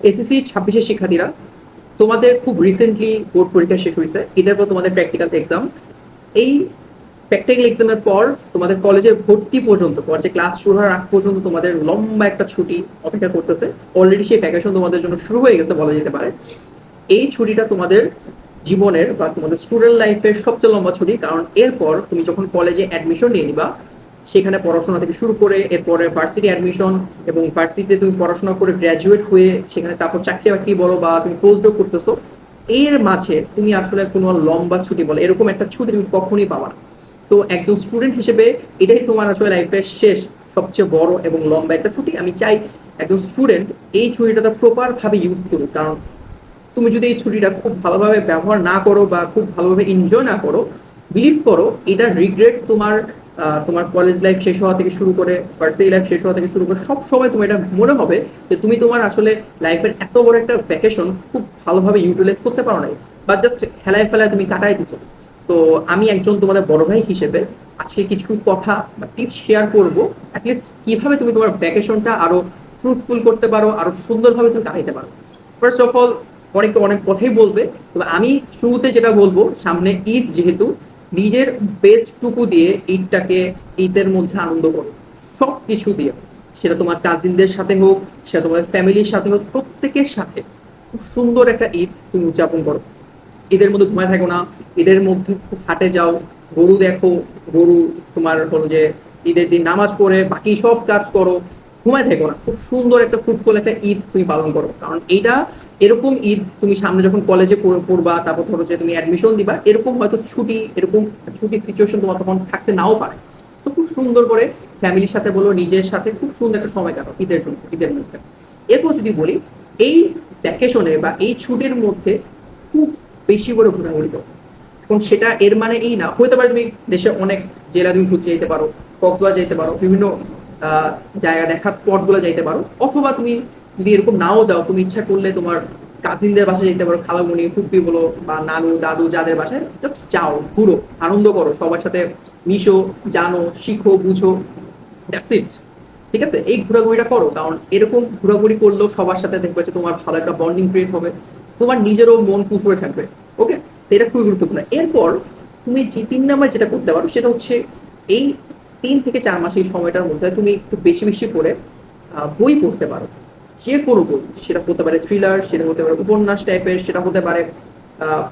SSC 26 শিক্ষার্থীরা, তোমাদের খুব রিসেন্টলি বোর্ড পরীক্ষা শেষ হয়েছে, এটার পর তোমাদের প্র্যাকটিক্যাল এক্সাম। এই প্র্যাকটিক্যাল এক্সামের পর তোমাদের কলেজে ভর্তি পর্যন্ত, তোমার যে ক্লাস শুরু হওয়ার আগ পর্যন্ত তোমাদের লম্বা একটা ছুটি অপেক্ষা করতেছে। অলরেডি সেই ভ্যাকেশন তোমাদের জন্য শুরু হয়ে গেছে বলা যেতে পারে। এই ছুটিটা তোমাদের জীবনের বা তোমাদের স্টুডেন্ট লাইফের সবচেয়ে লম্বা ছুটি, কারণ এরপর তুমি যখন কলেজে অ্যাডমিশন নিয়ে নিবা, সেখানে পড়াশোনা থেকে শুরু করে এরপরে ভার্সিটি অ্যাডমিশন, এবং ভার্সিটিতে তুমি পড়াশোনা করে গ্র্যাজুয়েট হয়ে সেখানে তারপর চাকরি বাকরি বলো বা তুমি পোস্ট ডক করতেছো, এর মাঝে তুমি আসলে কোনো লম্বা ছুটি বলো এরকম একটা ছুটি তুমি কখনই পাবা না। তো একজন স্টুডেন্ট হিসেবে এটাই তোমার আসলে লাইফের শেষ সবচেয়ে বড় এবং লম্বা একটা ছুটি। আমি চাই একজন স্টুডেন্ট এই ছুটিটা প্রপার ভাবে ইউজ করুক, কারণ তুমি যদি এই ছুটিটা খুব ভালোভাবে ব্যবহার না করো বা খুব ভালোভাবে এনজয় না করো, বিলিভ করো এটার রিগ্রেট তোমার তোমার কলেজ লাইফ শেষ হওয়া থেকে শুরু করে ভার্সিটি লাইফ শেষ হওয়া থেকে শুরু করে সব সময় তোমার এটা মনে হবে যে তুমি তোমার আসলে লাইফের এত বড় একটা ভ্যাকেশন খুব ভালোভাবে ইউটিলাইজ করতে পারো নাই, বা জাস্ট হেলায় ফেলায় তুমি কাটাই দিছো। তো আমি একজন তোমাদের বড় ভাই হিসেবে আজকে কিছু কথা বা টিপস শেয়ার করবো, অ্যাটলিস্ট কিভাবে তুমি তোমার ভ্যাকেশনটা আরো ফ্রুটফুল করতে পারো, আরো সুন্দরভাবে তুমি কাটাইতে পারো। ফার্স্ট অফ অল, অনেকে অনেক কথাই বলবে, তবে আমি শুরুতে যেটা বলবো, সামনে ঈদ যেহেতু, নিজের বেস্টটুকু দিয়ে ঈদটাকে, ঈদের মধ্যে আনন্দ করো সব কিছু দিয়ে। সেটা তোমার কাজিনদের সাথে হোক, সেটা তোমার ফ্যামিলির সাথে হোক, প্রত্যেকের সাথে খুব সুন্দর একটা ঈদ তুমি উদযাপন করো। ঈদের মধ্যে ঘুমায় থাকো না, ঈদের মধ্যে খুব হাটে যাও, গরু দেখো, গরু তোমার হলো যে ঈদের দিন নামাজ পড়ে বাকি সব কাজ করো, ঘুমায় থাকো না, খুব সুন্দর একটা ফ্রুটফুল একটা ঈদ তুমি পালন করো। কারণ এইটা এরকম ঈদ তুমি সামনে যখন কলেজে পড়বা, তারপর ধরো যে তুমি অ্যাডমিশন দিবা, এরকম হয়তো ছুটি, এরকম ছুটি সিচুয়েশন তোমার তখন থাকতে নাও পারে। তো খুব সুন্দর করে ফ্যামিলির সাথে বলো, নিজের সাথে খুব সুন্দর একটা সময় কাটাও ঈদের জন্য, ঈদের মধ্যে। এরপর যদি বলি, এই ভ্যাকেশনে বা এই ছুটির মধ্যে খুব বেশি করে ঘোরাঘুরি করো। এবং সেটা এর মানে এই না, হতে পারে তুমি দেশে অনেক জেলা তুমি ঘুরতে যেতে পারো, কক্সবাজার যেতে পারো, বিভিন্ন জায়গা দেখার স্পট গুলো যাইতে পারো, অথবা তুমি যদি এরকম নাও যাও, তুমি ইচ্ছা করলে তোমার কাজিনদের বাসায় যেতে পারো, খালামণি ফুপি বলো বা নানু দাদু যাদের বাসায়, জাস্ট যাও, ঘুরো, আনন্দ করো, সবার সাথে মিশো, জানো, শিখো, বুঝো, দ্যাটস ইট। ঠিক আছে, এই ঘোরাঘুরিটা করো, কারণ এরকম ঘোরাঘুরি করলেও সবার সাথে দেখবে যে তোমার ভালো একটা বন্ডিং ক্রিয়েট হবে, তোমার নিজেরও মন ফুরফুরে থাকবে। ওকে, এটা খুবই গুরুত্বপূর্ণ। এরপর তুমি যে 3 নাম্বার যেটা করতে পারো, সেটা হচ্ছে এই 3 থেকে 4 মাস এই সময়টার মধ্যে তুমি একটু বেশি বেশি করে বই পড়তে পারো। যে কোনো বই, সেটা হতে পারে থ্রিলার, সেটা হতে পারে উপন্যাস টাইপের, সেটা হতে পারে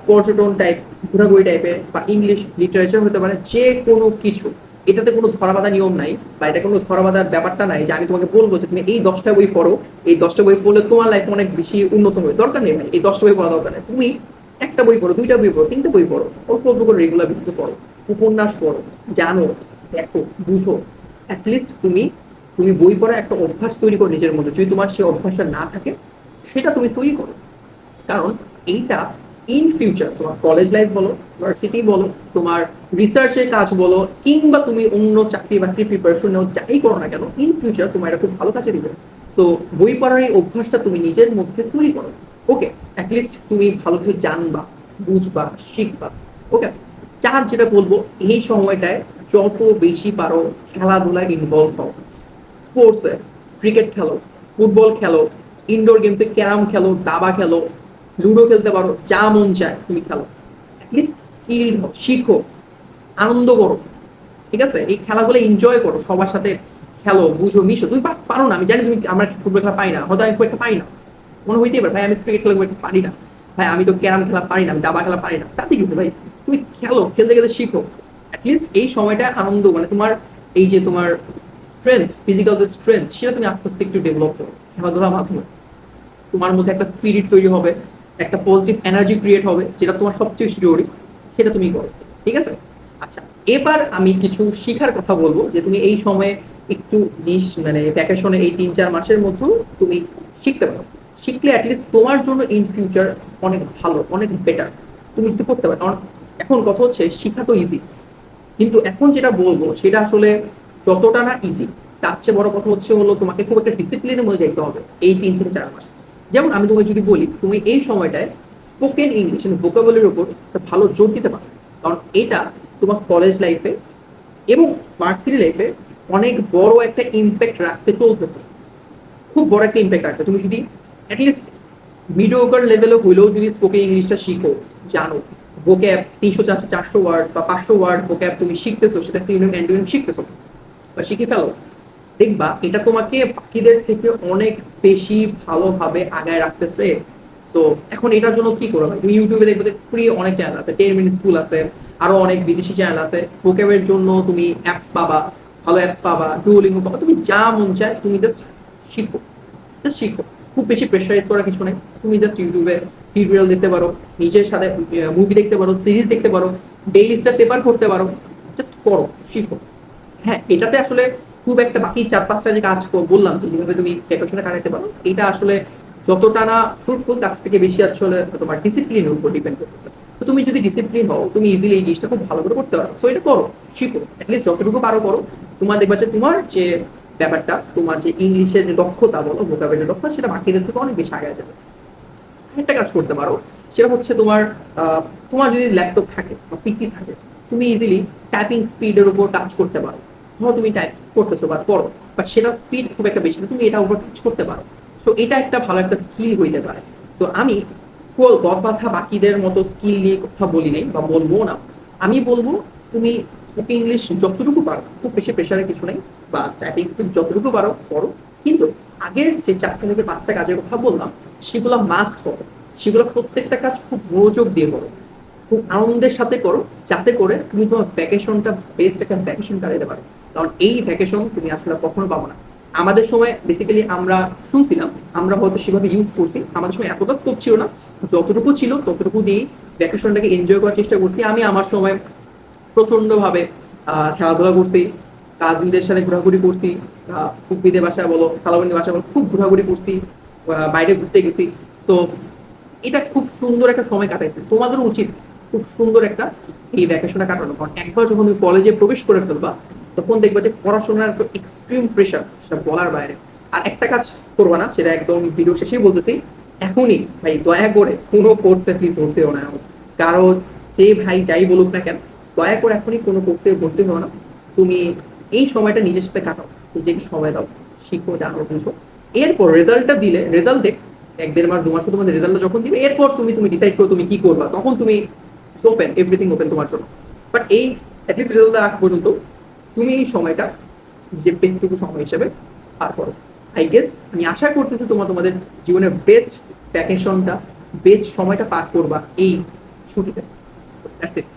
পর্যটন টাইপ, ঘোরাঘুরি টাইপের, বা ইংলিশ লিটারেচার হতে পারে, যে কোনো কিছু। এটাতে কোনো ধরাবাঁধা নিয়ম নাই, বা এটা কোনো ধরাবাঁধার ব্যাপারটা নাই যে আমি তোমাকে বলবো যে তুমি এই 10টা বই পড়ো, এই 10টা বই পড়লে তোমার লাইফ অনেক বেশি উন্নত হবে। দরকার নেই ভাই এই 10টা বই পড়া, দরকার নেই। তুমি একটা বই পড়ো, 2টা বই পড়ো, 3টে বই পড়ো, অল্প অল্প করে রেগুলার বেসিসে পড়ো, উপন্যাস পড়ো, জানো, দেখো, বুঝো। অ্যাটলিস্ট তুমি তুমি বই পড়া একটা অভ্যাস তৈরি করো নিজের মধ্যে। যদি তোমার সেই অভ্যাসটা না থাকে, সেটা তুমি তৈরি করো। কারণ এইটা ইন ফিউচার তোমার কলেজ লাইফ বলো, ভার্সিটি বলো, তোমার রিসার্চের কাজ বলো, কিংবা তুমি অন্য চাকরি বাকরি প্রিপারেশন নাও, যাই করো না কেন, ইন ফিউচার তোমার এটা খুব ভালো কাজে দিবে। তো বই পড়ার এই অভ্যাসটা তুমি নিজের মধ্যে তৈরি করো। ওকে, অ্যাটলিস্ট তুমি ভালো কিছু জানবা, বুঝবা, শিখবা। ওকে, যেটা বলবো, এই সময়টায় যত বেশি পারো খেলাধুলায় ইনভলভ হও। স্পোর্টসে ক্রিকেট খেলো, ফুটবল খেলো, ইনডোর গেমসে ক্যারাম খেলো, দাবা খেলো, লুডো খেলতে পারো, যা মন চায় তুমি খেলো। অ্যাটলিস্ট স্কিল শিখো, আনন্দ করো। ঠিক আছে, এই খেলাগুলো এনজয় করো, সবার সাথে খেলো, বুঝো, মিশো। তুমি পারো না, আমি জানি তুমি, আমরা ফুটবল খেলা পাই না, হয়তো আমি খুব একটা পাই না, মনে হইতেই পারে ভাই আমি ক্রিকেট খেলা খুব একটা পারি না, ভাই আমি তো ক্যারাম খেলা পারি না, আমি দাবা খেলা পারি না, তাতে কিছু ভাই, তুমি খেলো, খেলতে খেলতে শিখো। অ্যাটলিস্ট এই সময়টা আনন্দ, মানে তোমার এই যে তোমার স্ট্রেংথ, ফিজিক্যাল যে স্ট্রেংথ, সেটা তুমি আস্তে আস্তে একটু ডেভেলপ করো খেলাধুলার মাধ্যমে। তোমার মধ্যে একটা স্পিরিট তৈরি হবে, একটা পজিটিভ এনার্জি ক্রিয়েট হবে, যেটা তোমার সবচেয়ে বেশি জরুরি, সেটা তুমি করো। ঠিক আছে, আচ্ছা, এবার আমি কিছু শিখার কথা বলবো, যে তুমি এই সময়ে একটু মানে ভ্যাকেশনে এই 3-4 মাসের মধ্যে তুমি শিখতে পারো। শিখলে অ্যাটলিস্ট তোমার জন্য ইন ফিউচার অনেক ভালো, অনেক বেটার তুমি যদি করতে পারো। কারণ এখন কথা হচ্ছে, শিখা তো ইজি, কিন্তু এখন যেটা বলবো সেটা আসলে যতটা না ইজি, তার চেয়ে বড় কথা হচ্ছে হলো তোমাকে খুব একটা ডিসিপ্লিনের মধ্যে যেতে হবে এই 3 থেকে 4 মাস। যেমন আমি তোমাকে যদি বলি, তুমি এই সময়টায় স্পোকেন ইংলিশ এবং ভোকাবুলারির উপর একটা ভালো জোর দিতে পারো। কারণ এটা তোমার কলেজ লাইফে এবং ভার্সিটি লাইফে অনেক বড় একটা ইম্প্যাক্ট রাখতে চলতেছে, খুব বড় একটা ইম্প্যাক্ট রাখবে। তুমি যদি অ্যাটলিস্ট মিডিওকার লেভেলে হইলেও যদি স্পোকেন ইংলিশটা শিখো, জানো, ভোক্যাব 300 400 ওয়ার্ড বা 500 ওয়ার্ড ভোক্যাব তুমি শিখতেছো, সেটা সিনোনিম অ্যান্টোনিম শিখতেছো বা শিখে ফেলো, দেখবা এটা তোমাকে বাকিদের থেকে অনেক বেশি ভালোভাবে আগায় রাখতেছে। সো এখন এটার জন্য কি করবে, তুমি ইউটিউবে দেখবে ফ্রি অনেক চ্যানেল আছে, 10 মিনিট স্কুল আছে, আরো অনেক বিদেশি চ্যানেল আছে, ভোক্যাবের জন্য তুমি অ্যাপস পাবা, ভালো অ্যাপস পাবা, ডুওলিঙ্গো পাবা, তুমি যা মন চায় তুমি জাস্ট শিখো, জাস্ট শিখো। খুব বেশি প্রেশারাইজ করার কিছু নেই, তুমি জাস্ট ইউটিউবে টিউটোরিয়াল দেখতে পারো, নিজের সাথে মুভি দেখতে পারো, সিরিজ দেখতে পারো, ডেইলি স্টার পেপার করতে পারো, জাস্ট করো, শিখো। হ্যাঁ, এটাতে আসলে খুব একটা বাকি 4-5টা যে কাজ বললাম যে যেভাবে তুমি প্রিপারেশনটা কাটাতে পারো, এটা আসলে যতটা না ফ্রুটফুল তার থেকে বেশি আসলে তোমার ডিসিপ্লিনের উপর ডিপেন্ড করতেছে। তো তুমি যদি ডিসিপ্লিন হও, তুমি ইজিলি এই জিনিসটা খুব ভালো করে করতে পারো। সো এটা করো, শিখো, অ্যাটলিস্ট যতটুকু পারো করো। তোমার দেখবা যে তোমার যে ব্যাপারটা, তোমার যে ইংলিশের যে দক্ষতা বলো, ভোকাবের যে দক্ষতা, সেটা বাকিদের থেকে অনেক বেশি আগে যাবে। একটা কাজ করতে পারো, সেটা হচ্ছে তোমার তোমার যদি ল্যাপটপ থাকে বা পিসি থাকে, তুমি ইজিলি টাইপিং স্পিডের উপর কাজ করতে পারো। ধরো তুমি টাইপ করতেছো বা পড়ো, বাট সেটা স্পিড খুব একটা বেশি না, তুমি এটা উপর কাজ করতে পারো। তো এটা একটা ভালো একটা স্কিল হইতে পারে। তো আমি কথা বাকিদের মতো স্কিল নিয়ে কথা বলি নাই বা বলবো না। আমি বলবো তুমি স্পোকেন ইংলিশ যতটুকু পারো, খুব বেশি প্রেশারের কিছু নেই, বা টাইপিং স্পিড যতটুকু পারো করো, কিন্তু আগের যে 4টা থেকে 5টা কাজের কথা বললাম, সেগুলো মাস্ট করো। সেগুলো প্রত্যেকটা কাজ খুব মনোযোগ দিয়ে করো, খুব আনন্দের সাথে করো, যাতে করে তুমি তোমার ভ্যাকেশনটা বেস্ট একটা ভ্যাকেশন কাটাতে পারো। কারণ এই ভ্যাকেশন তুমি আসলে কখনো পাবো না। আমাদের সময় বেসিক্যালি আমরা শুনছিলাম, আমরা হয়তো সেভাবে ইউজ করছি, আমাদের সময় এতটা স্কোপ ছিল না, যতটুকু ছিল ততটুকু দিয়েই ভ্যাকেশনটাকে এনজয় করার চেষ্টা করছি। আমি আমার সময় প্রচন্ড ভাবে খেলাধুলা করছি, কাজিনদের সাথে ঘোরাঘুরি করছি, ফুপিদের বাসায় বলো, খালাবানির বাসায় বলো, খুব ঘোরাঘুরি করছি, বাইরে ঘুরতে গেছি। তো এটা খুব সুন্দর একটা সময় কাটাইছে। তোমাদেরও উচিত খুব সুন্দর একটা এই ভ্যাকেশনটা কাটানো। কারণ একবার যখন তুমি কলেজে প্রবেশ করে ফেলবা, তখন দেখবা যে পড়াশোনার একটা এক্সট্রিম প্রেশার, সেটা বলার বাইরে। আর একটা কাজ করবা না, সেটা একদম ভিডিও শেষেই বলতেছি, এখনই ভাই দয়া করে কোনো কোর্সে প্লিজ ভর্তি হও না। কারণ যে ভাই যাই বলুক না কেন, দয়া করে এখনই কোনো কোর্সে ভর্তি হও না। তুমি এই সময়টা নিজের সাথে কাটাও, নিজেকে সময় দাও, শিখো, জানো, বুঝো। এরপর রেজাল্টটা দিলে, রেজাল্ট দেখ 1-1.5 মাস 2 মাস পর তোমাদের রেজাল্টটা যখন দিবে, এরপর তুমি ডিসাইড করো তুমি কি করবা, তখন তুমি ওপেন, এভরিথিং ওপেন তোমার জন্য। বাট এই অ্যাটলিস্ট রেজাল্ট আগ পর্যন্ত তুমি এই সময়টা যে বেস্টটুকু সময় হিসেবে পার করো। আই গেস আমি আশা করতেছি তোমাদের জীবনের বেস্ট ভ্যাকেশনটা, বেস্ট সময়টা পার করবা এই ছুটিতে। That's it.